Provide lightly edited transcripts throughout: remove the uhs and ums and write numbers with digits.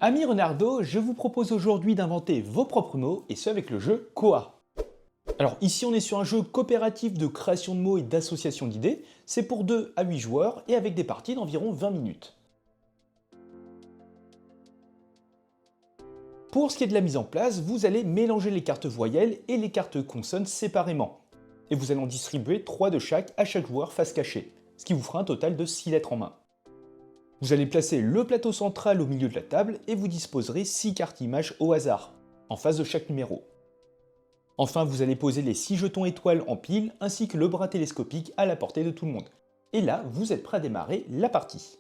Ami Renardo, je vous propose aujourd'hui d'inventer vos propres mots et ce avec le jeu Koa. Alors ici on est sur un jeu coopératif de création de mots et d'association d'idées, c'est pour 2 à 8 joueurs et avec des parties d'environ 20 minutes. Pour ce qui est de la mise en place, vous allez mélanger les cartes voyelles et les cartes consonnes séparément. Et vous allez en distribuer 3 de chaque à chaque joueur face cachée, ce qui vous fera un total de 6 lettres en main. Vous allez placer le plateau central au milieu de la table et vous disposerez 6 cartes images au hasard, en face de chaque numéro. Enfin, vous allez poser les 6 jetons étoiles en pile ainsi que le bras télescopique à la portée de tout le monde. Et là, vous êtes prêt à démarrer la partie.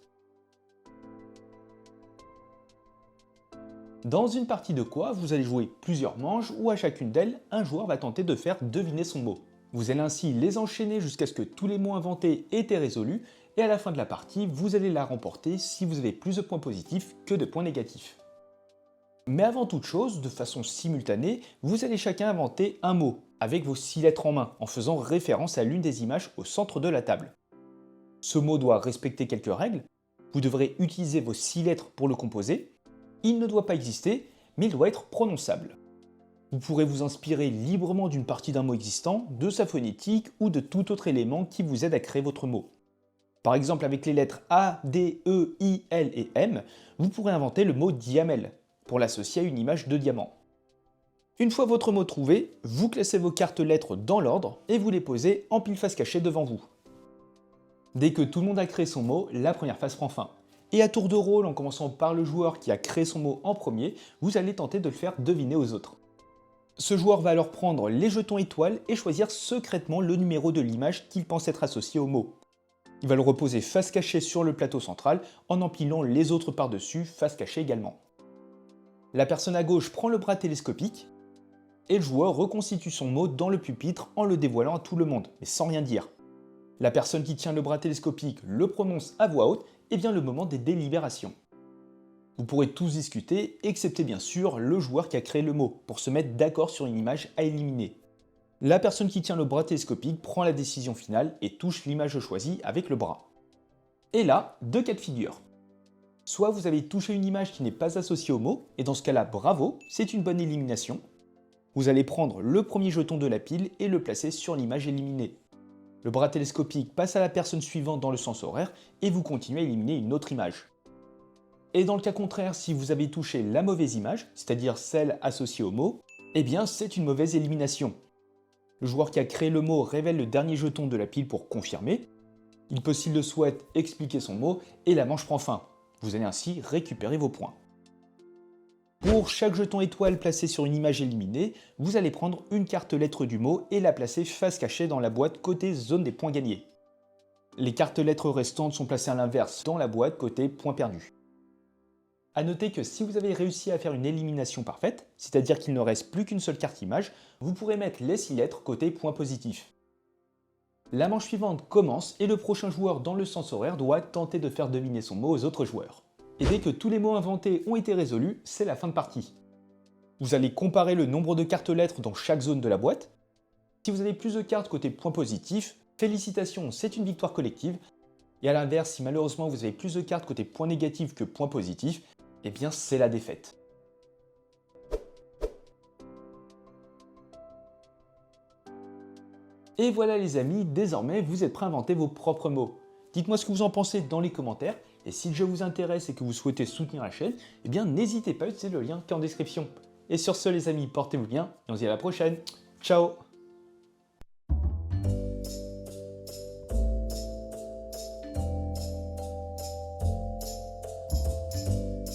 Dans une partie de Koa, vous allez jouer plusieurs manches où à chacune d'elles, un joueur va tenter de faire deviner son mot. Vous allez ainsi les enchaîner jusqu'à ce que tous les mots inventés aient été résolus et à la fin de la partie, vous allez la remporter si vous avez plus de points positifs que de points négatifs. Mais avant toute chose, de façon simultanée, vous allez chacun inventer un mot, avec vos 6 lettres en main, en faisant référence à l'une des images au centre de la table. Ce mot doit respecter quelques règles, vous devrez utiliser vos 6 lettres pour le composer, il ne doit pas exister, mais il doit être prononçable. Vous pourrez vous inspirer librement d'une partie d'un mot existant, de sa phonétique ou de tout autre élément qui vous aide à créer votre mot. Par exemple, avec les lettres A, D, E, I, L et M, vous pourrez inventer le mot diamel, pour l'associer à une image de diamant. Une fois votre mot trouvé, vous classez vos cartes lettres dans l'ordre et vous les posez en pile face cachée devant vous. Dès que tout le monde a créé son mot, la première phase prend fin. Et à tour de rôle, en commençant par le joueur qui a créé son mot en premier, vous allez tenter de le faire deviner aux autres. Ce joueur va alors prendre les jetons étoiles et choisir secrètement le numéro de l'image qu'il pense être associé au mot. Il va le reposer face cachée sur le plateau central en empilant les autres par-dessus, face cachée également. La personne à gauche prend le bras télescopique et le joueur reconstitue son mot dans le pupitre en le dévoilant à tout le monde, mais sans rien dire. La personne qui tient le bras télescopique le prononce à voix haute et vient le moment des délibérations. Vous pourrez tous discuter, excepté bien sûr le joueur qui a créé le mot, pour se mettre d'accord sur une image à éliminer. La personne qui tient le bras télescopique prend la décision finale et touche l'image choisie avec le bras. Et là, 2 cas de figure. Soit vous avez touché une image qui n'est pas associée au mot, et dans ce cas-là, bravo, c'est une bonne élimination. Vous allez prendre le premier jeton de la pile et le placer sur l'image éliminée. Le bras télescopique passe à la personne suivante dans le sens horaire et vous continuez à éliminer une autre image. Et dans le cas contraire, si vous avez touché la mauvaise image, c'est-à-dire celle associée au mot, eh bien c'est une mauvaise élimination. Le joueur qui a créé le mot révèle le dernier jeton de la pile pour confirmer. Il peut, s'il le souhaite, expliquer son mot et la manche prend fin. Vous allez ainsi récupérer vos points. Pour chaque jeton étoile placé sur une image éliminée, vous allez prendre une carte lettre du mot et la placer face cachée dans la boîte côté zone des points gagnés. Les cartes lettres restantes sont placées à l'inverse dans la boîte côté points perdus. A noter que si vous avez réussi à faire une élimination parfaite, c'est-à-dire qu'il ne reste plus qu'une seule carte image, vous pourrez mettre les 6 lettres côté point positif. La manche suivante commence et le prochain joueur dans le sens horaire doit tenter de faire deviner son mot aux autres joueurs. Et dès que tous les mots inventés ont été résolus, c'est la fin de partie. Vous allez comparer le nombre de cartes lettres dans chaque zone de la boîte. Si vous avez plus de cartes côté point positif, félicitations, c'est une victoire collective. Et à l'inverse, si malheureusement vous avez plus de cartes côté point négatif que point positif, eh bien c'est la défaite. Et voilà les amis, désormais vous êtes prêts à inventer vos propres mots. Dites-moi ce que vous en pensez dans les commentaires, et si le jeu vous intéresse et que vous souhaitez soutenir la chaîne, eh bien n'hésitez pas à utiliser le lien qui est en description. Et sur ce les amis, portez-vous bien, et on se dit à la prochaine. Ciao!